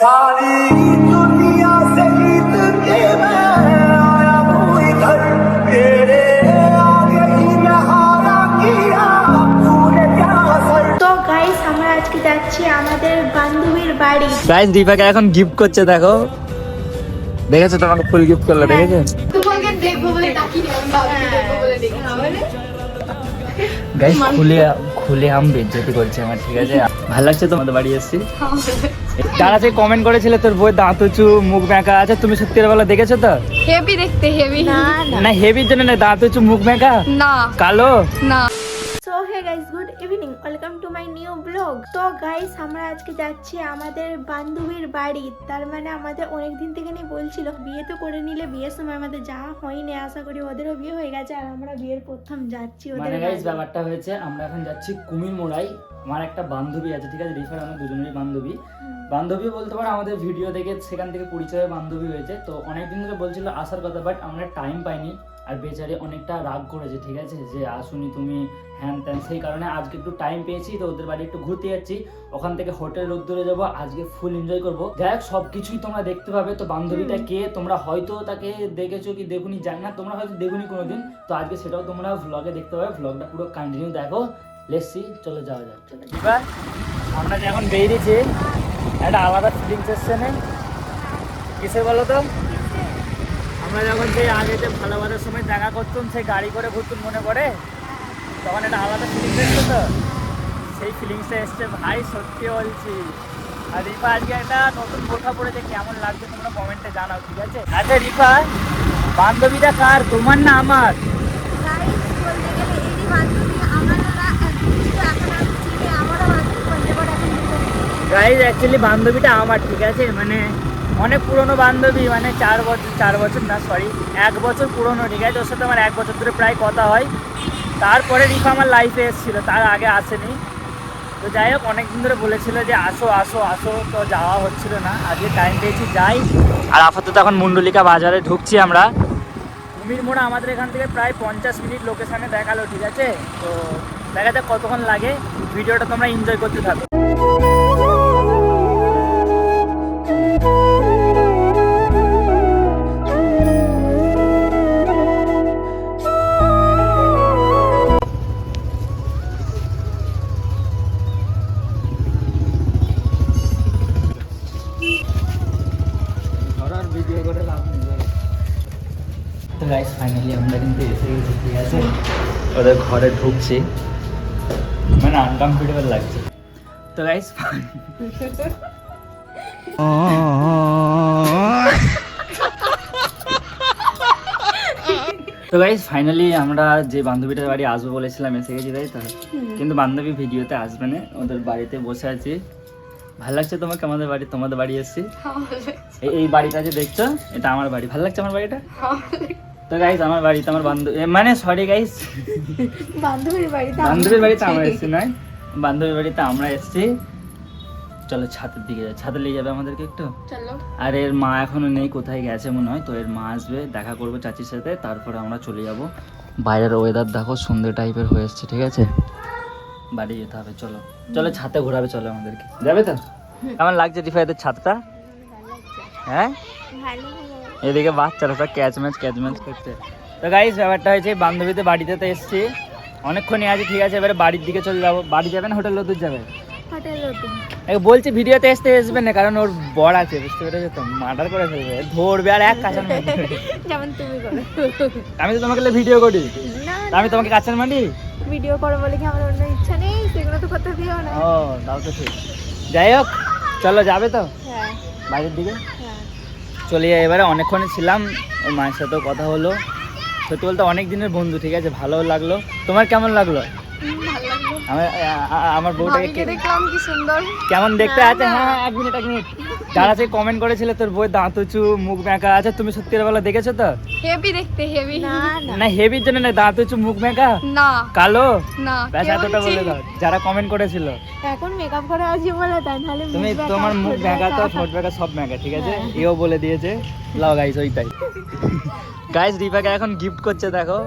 सारी दुनिया से जीत के मैं आया हूँ इधर तेरे आगे ही मैं हारा किया तूने क्या असर। তো গাইস আমরা আজকে যাচ্ছি আমাদের বান্ধবীর বাড়ি। গাইস দীপাকে এখন গিফট করছে, দেখো দেখেছো তোমাকে ফুল গিফট করলো, দেখেছো তোমাকে দেখবো বলে তাকিয়ে আমি বাবাকে দেখবো বলে দেখি মানে গাইস খুলে আম বেজ্জতি করছে আমার, ঠিক আছে ভালো লাগছে তোমাদের বাড়ি এসেছি। যারা যে কমেন্ট করেছিলে তোর বই দাঁত উঁচু মুখ ব্যাঁকা আছে, তুমি সত্যি বলো দেখেছো তো? হেভি দেখতে হেভি না না হেভির জন্য না, দাঁত উঁচু মুখ ব্যাঁকা না কালো না। So hey guys good evening, welcome to my new blog. তো গাইস আমরা আজকে যাচ্ছি আমাদের বান্ধবীর বাড়ি। তার মানে আমাদের অনেক দিন থেকে নিয়ে বলছিল বিয়ে তো করে নিলে, বিয়ের সময় আমাদের যাওয়া হয়নি, আশা করি ওদেরও বিয়ে হয়ে গেছে আর আমরা বিয়ের প্রথম যাচ্ছি ওদের মানে গাইস বাড়ি। ব্যাপারটা হয়েছে আমরা এখন যাচ্ছি কুমির মোড়াই। আমার একটা বান্ধবী আছে, ঠিক আছে, রিফার আমার দুজনেরই বান্ধবী বলতে পারো, আমাদের ভিডিও দেখে সেখান থেকে পরিচয় বান্ধবী হয়েছে। তো অনেকদিন ধরে বলছিল আসার কথা, বাট আমরা টাইম পাইনি আর বেচারে অনেকটা রাগ করেছে, ঠিক আছে, যে আসুনি তুমি হ্যান ত্যান। সেই কারণে আজকে একটু টাইম পেয়েছি, তো ওদের বাড়ি একটু ঘুরতে যাচ্ছি। ওখান থেকে হোটেল রোদ্দুরে যাবো, আজকে ফুল এনজয় করবো। যাই হোক সবকিছুই তোমরা দেখতে পাবে। তো বান্ধবীটা কে তোমরা হয়তো তাকে দেখেছো কি দেখুনি জানি না, তোমরা হয়তো দেখুনি কোনোদিন, তো আজকে সেটাও তোমরা ভ্লগে দেখতে পাবে। ভ্লগটা পুরো কন্টিনিউ দেখো। লেটসি, চলে যাওয়া যাক। এবার আমরা যখন বেরিয়েছি একটা আলাদা ফিলিংস এসছে না, কিসে বলো তো? আমরা যখন সেই আগে যে ভালোবাসার সময় দেখা করতাম, সেই গাড়ি করে ঘুরতুম মনে পড়ে, তখন একটা আলাদা ফিলিংস এসছে। তো সেই ফিলিংসটা এসছে ভাই, সত্যি বলছি। আর রিফা আজকে একটা নতুন বোরখা পড়েছে, কেমন লাগছে তোমরা কমেন্টে জানাও, ঠিক আছে? আচ্ছা রিফা, বান্ধবীটা কার, তোমার না আমার? গাইস বলতে গেলে এরই বান্ধবী, আমারও না কিছু এখন আমি চিনি, আমারও বান্ধবী বলতে পারো এখন দুজন। গাইজ অ্যাকচুয়ালি বান্ধবীটা আমার, ঠিক আছে, মানে অনেক পুরনো বান্ধবী, মানে 4 বছর না সরি 1 বছর পুরনো, ঠিক আছে। ওর সাথে আমার 1 বছর ধরে প্রায় কথা হয়। তারপরে রিফা আমার লাইফে এসেছিল, তার আগে আসেনি। তো যাই হোক অনেকদিন ধরে বলেছিল যে আসো আসো আসো, তো যাওয়া হচ্ছিল না। আজকে টাইম পেয়েছি যাই। আর আপাতত এখন মুন্ডলিকা বাজারে ঢুকছি আমরা। কুমির মোড়া আমাদের এখান থেকে প্রায় 50 মিনিট লোকেশানে দেখালো, ঠিক আছে। তো দেখা যাক কতক্ষণ লাগে, ভিডিওটা তোমরা এনজয় করতে থাকো। তো গাইস ফাইনালি আমরা কিন্তু এসে গেছি, ঠিক আছে, ওদের ঘরে ঢুকছি, মানে আনকমফোর্টেবল লাগছে। তো গাইস তো গাইস ফাইনালি আমরা যে বান্ধবীটার বাড়ি আসবো বলেছিলাম এসে গেছি, তাই তো? কিন্তু বান্ধবী ভিডিওতে আসবে না, ওদের বাড়িতে বসে আছি। ভালো লাগছে তোমাকে আমাদের বাড়ি, তোমাদের বাড়ি এসেছি। এই বাড়িটা যে দেখছো এটা আমার বাড়ি, ভালো লাগছে আমার বাড়িটা। তো গাইস আমার বাড়িতে আমার বান্ধবী, মানে সরি গাইস বান্ধবীর বাড়িতে আমরা এসেছি, নয় বান্ধবীর বাড়িতে আমরা এসেছি। চলো ছাদের দিকে যাই, ছাদে নিয়ে যাবে আমাদেরকে একটু। চলো। আর এর মা এখনো নেই, কোথায় গেছে মনে হয়। তো এর মা আসবে, দেখা করবো চাচির সাথে, তারপরে আমরা চলে যাব। বাইরের ওয়েদার দেখো সন্ধ্যে টাইপের হয়ে এসছে, ঠিক আছে, বাড়ি যেতে হবে। চলো চলো ছাদে ঘোরাবে, চলো আমাদেরকে, যাবে তো? কেমন লাগছে রিফা এদের ছাদটা? হ্যাঁ ভালো। এদিকে বাচ্চারা সব ক্যাচ ম্যাচ করছে। তো গাইস ব্যাপারটা হয়েছে বান্ধবীদের বাড়িতে তো এসছি, অনেকক্ষণই আছে, ঠিক আছে। এবারে বাড়ির দিকে চলে যাবো। বাড়ি যাবে না হোটেল রোদ্দুর যাবে? হোটেল রোদ্দুর। বলছি ভিডিওতে আসবে না, কারণ ওর বর আছে, বুঝতে পেরেছো তো, মার্ডার করে ফেলবে, ধরবে আর এক কাঁচার মাটি। যেমন তুমি করো। আমি তো তোমাকে ভিডিও করি, না আমি তোমাকে কাঁচার মাটি ভিডিও করো বলে কি আমার অন্য ইচ্ছা নেই, সেগুলো তো করতে দিও না। ও তাও তো ঠিক। যাই হোক চলো, যাবে তো হ্যাঁ বাইরের দিকে? হ্যাঁ। চলে যাই এবারে। অনেকক্ষণ ছিলাম, ওর মায়ের সাথেও কথা হলো। সত্যি বলতে অনেক দিনের বন্ধু, ঠিক আছে, ভালো লাগলো। তোমার কেমন লাগলো? ভালো লাগলো। আমার বউটাকে ভাবিকে দেখলাম কি সুন্দর, কেমন দেখতে আছে। হ্যাঁ এক মিনিট যারা যে কমেন্ট করেছিল তোর বই দাঁত উঁচু মুখ ব্যাঁকা আছে, তুমি সত্যি বলো দেখেছো তো? হেভি দেখতে হেভি না না হেভির জন্য না, দাঁত উঁচু মুখ ব্যাঁকা না কালো না। ব্যাস এতটা বলে দাও যারা কমেন্ট করেছিল। এখন মেকআপ করে আসি বলে তাই, নাহলে তুমি তোমার মুখ ব্যাঁকা তো ঠোঁট ব্যাঁকা সব ব্যাঁকা, ঠিক আছে, এও বলে দিয়েছে। লাও গাইস ওইটাই। গাইস রিফাকে এখন গিফট করছে, দেখো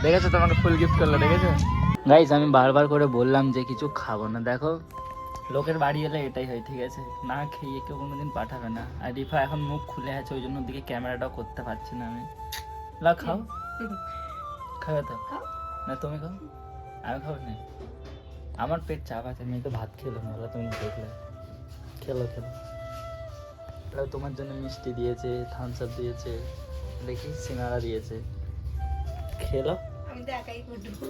দেখেছো, তোমাকে ফুল গিফট করলো, দেখেছো গাইস। আমি বারবার করে বললাম যে কিছু খাবো না, দেখো লোকের বাড়ি এলে এটাই হয়, ঠিক আছে, না খেয়ে কেউ কোনোদিন পাঠাবে না। আর রিফা এখন মুখ খুলে আছে, ওই জন্য ওদিকে ক্যামেরাটাও করতে পারছি না আমি। লা খাও, খাবে তো? না তুমি খাও, আমি খাবো না, আমার পেট চাপ আছে, আমি তো ভাত খেলাম না, তুমি দেখলে। খেলো খেলো, তাহলে তোমার জন্য মিষ্টি দিয়েছে, থামস আপ দিয়েছে, দেখি সিঙ্গারা দিয়েছে, খেলো। আমি তো একাই করবো।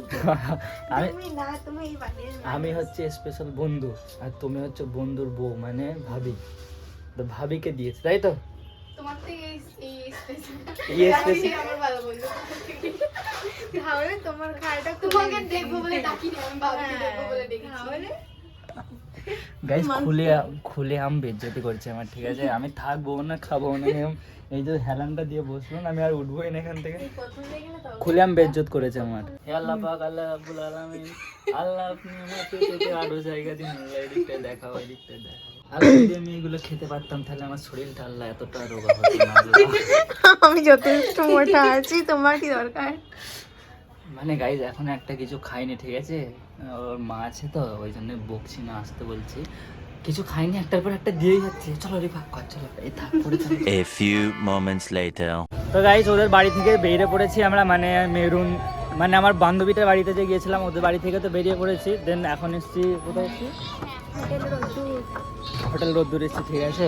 আমি তুমি না, তুমি এই বাড়ির আমি হচ্ছে স্পেশাল বন্ধু, আর তুমি হচ্ছে বন্ধুর বউ, মানে ভাবি। তো ভাবিকে দিয়েছে, তাই তো? তোমার থেকে এই এই স্পেশাল আমার ভালো বন্ধু। তাহলে তোমার খাওয়াটা তোমাকে দেখবো বলে ডাকিনি, আমি ভাবিকে দেখবো বলে ডেকেছি। তাহলে গাইস খুলে আম বেজ্জতি করছে আমার, ঠিক আছে? আমি থাকবো না, খাবো না, এই যে হেলানটা দিয়ে বসলো না, আমি আর উঠবোই না এখান থেকে। খুলে আম বেজ্জত করেছে আমার। হে আল্লাহ পাক, আল্লাহ রাব্বুল আলামিন, আল্লাহ আপনি আমাকে থেকে আরো জায়গা দিন, এই দিকটা দেখাও, এই দিকটা দেখাও। আল্লাহ যদি আমি এগুলো খেতে পারতাম তাহলে আমার শরীরটা আল্লাহ এতটা রোগা হতো না। আমি যথেষ্ট মোটা আছি, তোমার কি দরকার? মানে গাইজ এখন একটা কিছু খাইনি, ঠিক আছে? ওর মা আছে তো, ওই জন্য বকছি না, আসতে বলছি। কিছু খাইনি, একটার পর একটা দিয়েই যাচ্ছে। চলো রে ভাগ কর, চলো এই থাক পড়ে চলো। A few moments later. তো গাইজ ওদের বাড়ি থেকে বেরিয়ে পড়েছি আমরা, মানে মেরুন, মানে আমার বান্ধবীটার বাড়িতে যে গিয়েছিলাম, ওদের বাড়ি থেকে তো বেরিয়ে পড়েছি। দেন এখন এসছি কোথায়, এসছি হোটেল রোদ্দুর এসছি, ঠিক আছে?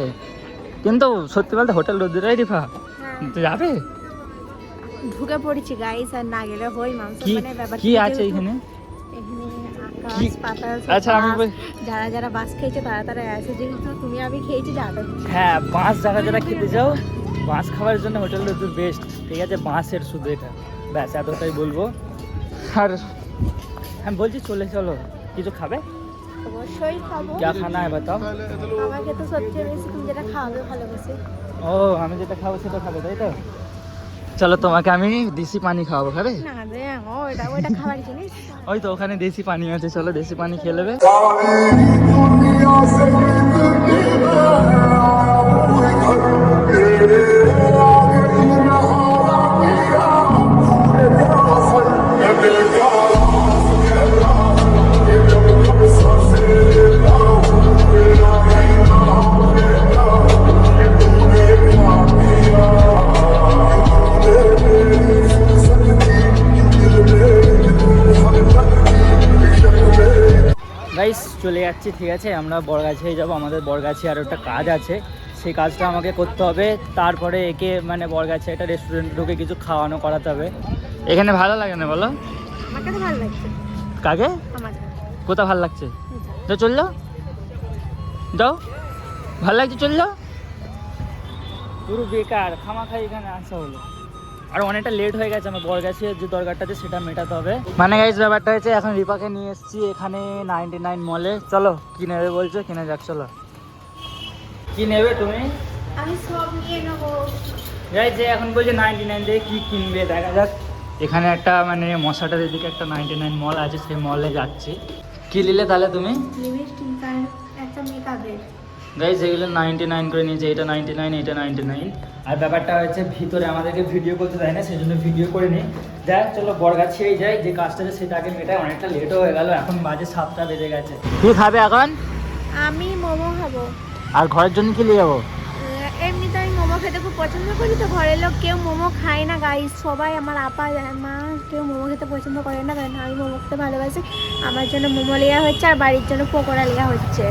কিন্তু সত্যি বলতে হোটেল রোদ্দুরাই রিফা তো যাবে, ঢুকে পড়েছি গাইস, আর না গেলে হই মাংস। কি মানে ব্যাপার কি আছে এখানে? এখানে আকাশ কি? পাতাল, আচ্ছা আমি যারা যারা বাস খেয়েছে তারা তারা আছে, যেহেতু তুমি আমি খেয়েছি যাবে। হ্যাঁ, বাঁশ যারা যারা খেতে যাও, বাঁশ খাওয়ার জন্য হোটেল রোদ্দুর বেস্ট, ঠিক আছে? বাঁশের শুধু এটা, ব্যাস এতটাই বলবো। আর আমি বলছি চলে চলো, কিছু খাবে? অবশ্যই খাবো। क्या खाना है बताओ? আমাকে তো সবচেয়ে বেশি তুমি যেটা খাওয়াবে ভালোবাসে। ও আমি যেটা খাবো সেটা খাবে, তাই তো? চলো তোমাকে আমি দেশি পানি খাওয়াবো, খাবে? না রে, ওইটা খাবার জিনিস। ওই তো ওখানে দেশি পানি আছে, চলো দেশি পানি খেয়ে নেবে। दुनिया से जीत के मैं आया हूँ इधर, तेरे आगे ही मैं हारा किया तूने बड़ा असर, मैं दिल का राज कहता हूँ, ये जब जब सांसें लेता हूँ, तेरा ही नाम लेता हूँ, ये तूने क्या किया, तूने मेरी जिंदगी दिल में तू खलकत की शक्ल में। গাইস চলে যাচ্ছি, ঠিক আছে? আমরা বড়গাছিয়ে যাবো, আমাদের বড়গাছি আর একটা কাজ আছে, সেই কাজটা আমাকে করতে হবে। তারপরে একে মানে বড়গাছি একটা রেস্টুরেন্ট ঢুকে কিছু খাওয়ানো করাতে হবে। এখানে ভালো লাগে না বলো? আমার কাছে ভালো লাগছে। কাকে? আমার কোথা ভালো লাগছে? তো চল যাও, যাও, ভালো লাগছে, চল যাও। পুরো বেকার খামাখাই এখানে আসা হলো, আর অনেকটা লেট হয়ে গেছে। আমার বড়গাছির যে দরকারটা আছে সেটা মেটাতে হবে। মানে গাইস ব্যাপারটা হচ্ছে, এখন রিপাকে নিয়ে এসেছি এখানে 99 মলে। চলো কি নেবে বলছো, কিনে যাক, চলো। কি নেবে তুমি? আমি সব নিয়ে নেবো। গাইস যে এখন বলছে 99 দিয়ে কি কিনবে, দেখা যাক। এখানে একটা মানে মশাটার এদিকে একটা 99 মল আছে, সেই মলে যাচ্ছি। কি নিলে তাহলে তুমি? লিপস্টিক আর একটা মেকআপের। গাইস এগুলো 99 করে নিয়েছে, এটা 99, এটা 99। আর ব্যাপারটা হচ্ছে ভিতরে আমাদেরকে ভিডিও করতে দেয় না, সেই জন্য ভিডিও করে নিই। যাই চলো বড়গাছিয়েই যাই, যে কাজটা আছে সেটা আগে মেটাই, অনেকটা লেটও হয়ে গেল, এখন বাজে 7টা বেজে গেছে। কি খাবে এখন? আমি মোমো খাবো। আর ঘরের জন্য কি নিয়ে যাবো? এমনিতে আমি মোমো খেতে খুব পছন্দ করি, তো ঘরের লোক কেউ মোমো খায় না গাইস, সবাই আমার আপা মা কেউ মোমো খেতে পছন্দ করে না, কারণ আমি মোমো খেতে ভালোবাসি। আমার জন্য মোমো নেওয়া হচ্ছে আর বাড়ির জন্য পকোড়া নেওয়া হচ্ছে।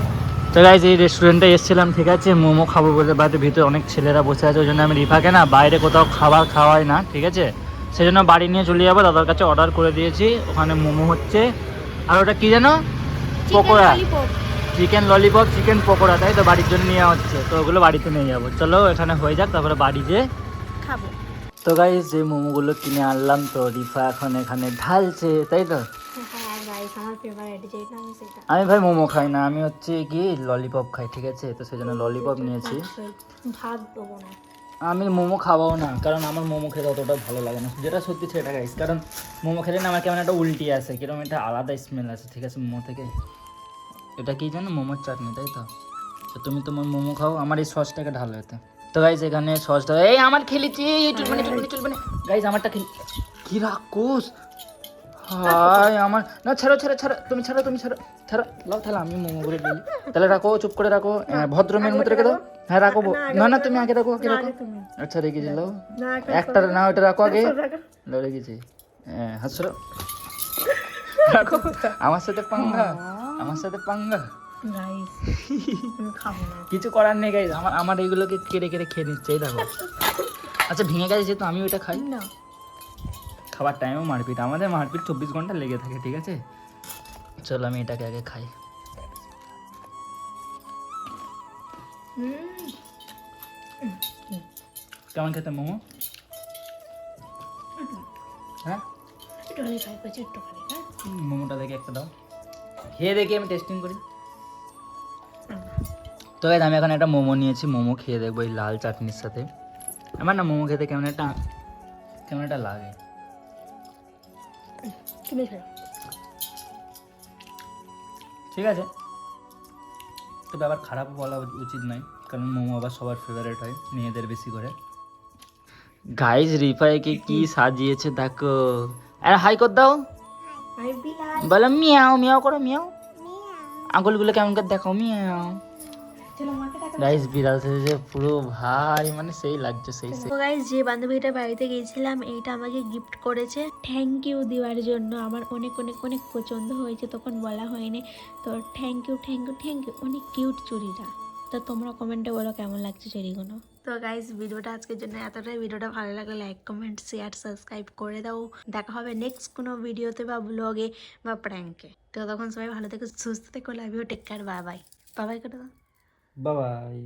তো গাইস এই রেস্টুরেন্টে এসেছিলাম, ঠিক আছে? মোমো খাবো বলে, বাড়িতে ভিতরে অনেক ছেলেরা বসে আছে, ওই জন্য আমি রিফাকে না বাইরে কোথাও খাবার খাওয়াই না, ঠিক আছে? সেই জন্য বাড়ি নিয়ে চলে যাবো। দাদার কাছে অর্ডার করে দিয়েছি, ওখানে মোমো হচ্ছে, আর ওটা কি জানো? Pakora, chicken lollipop, chicken pakora, তাই তো? বাড়ির জন্য নেওয়া হচ্ছে, তো ওগুলো বাড়িতে নিয়ে যাবো। চলো এখানে হয়ে যাক, তারপরে বাড়ি যেয়ে খাবো। তো গাইস যে মোমোগুলো কিনে আনলাম, তো রিফা এখন এখানে ঢালছে, তাই তো? হ্যাঁ গাইস, আমার ফেভারিট যেটা আমি সেটা। আমি ভাই মোমো খাই না, আমি হচ্ছে কি ললিপপ খাই, ঠিক আছে? তো সেই জন্য ললিপপ নিয়েছি। ভাগ দেবো না, আমি মোমো খাওয়াও না, কারণ আমার মোমো খেতে অতটা ভালো লাগে না, যেটা সত্যি সেটা গাইস। কারণ মোমো খেলে না আমার কেমন একটা উল্টি আসে, কিরকম একটা আলাদা স্মেল আছে, ঠিক আছে? মোমো থেকে। এটা কি জানো? মোমোর চাটনি, তাই তো? তো তুমি তোমার মোমো খাও, আমার এই সসটাকে ঢালো এতে। তো গাইস এখানে সসটা, এই আমার খেলেছি, চলবে না গাইস, আমারটা খেলি। কি রাক্ষস! হাই আমার না, ছাড়ো ছাড়ো ছাড়ো, তুমি ছাড়ো, তুমি ছাড়ো। লাও তাহলে আমি মোমো করে দিই। তাহলে রাখো, চুপ করে রাখো, ভদ্র মেয়ের মতো রেখে দাও। হ্যাঁ রাখো, না না তুমি আগে রাখো, আগে রাখো। আচ্ছা রেখেছি, লাও একটা, না ওটা রাখো আগে, লাও রেখেছি। হ্যাঁ হাসো, রাখো। আমার সাথে পাঙ্গা, আমার সাথে পাঙ্গা। গাইস আমি খাবো না। কিছু করার নেই গাইস, আমার এইগুলোকে কেড়ে কেড়ে খেয়ে নিচ্ছে, এই দেখো। আচ্ছা ভেঙে গেছে যেহেতু আমি ওইটা খাই না খাবার টাইমেও মারপিট, আমাদের মারপিট 24 ঘন্টা লেগে থাকে, ঠিক আছে। চলো আমি এটাকে আগে খাই। কেমন খেতে মোমো? হ্যাঁ একটুখানি খাই, পেয়েছি একটুখানি। হ্যাঁ মোমোটা দেখে একটা দাও, খেয়ে দেখি আমি টেস্টিং করি। তো গাইস আমি এখন একটা মোমো নিয়েছি, মোমো খেয়ে দেখবো এই লাল চাটনির সাথে। আমার না মোমো খেতে কেমন একটা লাগে। তুমি খেলো। ঠিক আছে, তবে আবার খারাপ বলা উচিত নয়, কারণ মোমো আবার সবার ফেভারিট হয়, মেয়েদের বেশি করে। গাইস রিফাইকে কি সাজিয়েছে দেখো, আরে হাই কর দাও, আই বিলাল বলো মিয়াও মিয়াও করো, মিয়াও। আঙুলগুলো কেমন করে দেখো, মিয়াও। চলো মাকে টাকা। গাইস বিড়াল সেজে পুরো ভাই, মানে সেই লাগছে, সেই তো গাইস যে বান্ধবীটার বাড়িতে গিয়েছিলাম এইটা আমাকে গিফট করেছে, থ্যাংক ইউ দেওয়ার জন্য। আমার অনেক অনেক অনেক পছন্দ হয়েছে, তখন বলা হয়নি। তো thank you thank you thank you. অনেক কিউট চুড়িটা। তো তোমরা কমেন্টে বলো কেমন লাগছে চুড়িগুলো। তো গাইস ভিডিওটা আজকের জন্য এতটাই। ভিডিওটা ভালো লাগলে লাইক কমেন্ট শেয়ার সাবস্ক্রাইব করে দাও। দেখা হবে নেক্সট কোনো ভিডিওতে বা ব্লগে বা প্র্যাঙ্কে। তো তখন সবাই ভালো থেকো, সুস্থ থেকো, love you, take care, bye bye. Bye bye করে দাও। Bye by.